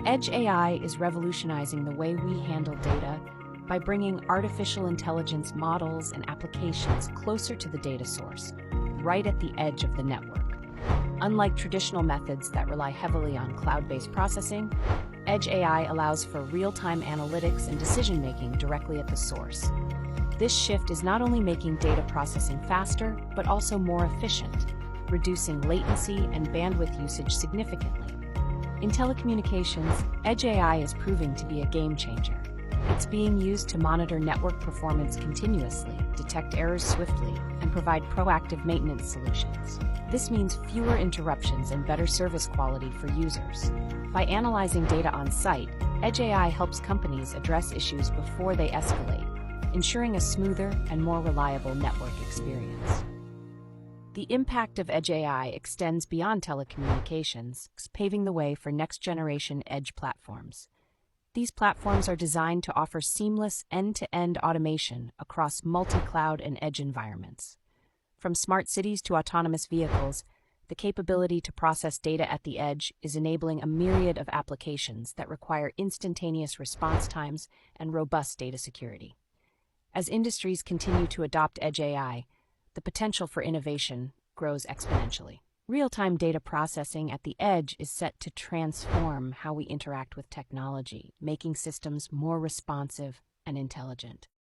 Edge AI is revolutionizing the way we handle data by bringing artificial intelligence models and applications closer to the data source, right at the edge of the network. Unlike traditional methods that rely heavily on cloud-based processing, Edge AI allows for real-time analytics and decision-making directly at the source. This shift is not only making data processing faster, but also more efficient, reducing latency and bandwidth usage significantly. In telecommunications, Edge AI is proving to be a game changer. It's being used to monitor network performance continuously, detect errors swiftly, and provide proactive maintenance solutions. This means fewer interruptions and better service quality for users. By analyzing data on site, Edge AI helps companies address issues before they escalate, ensuring a smoother and more reliable network experience. The impact of Edge AI extends beyond telecommunications, paving the way for next-generation edge platforms. These platforms are designed to offer seamless end-to-end automation across multi-cloud and edge environments. From smart cities to autonomous vehicles, the capability to process data at the edge is enabling a myriad of applications that require instantaneous response times and robust data security. As industries continue to adopt Edge AI, the potential for innovation grows exponentially. Real-time data processing at the edge is set to transform how we interact with technology, making systems more responsive and intelligent.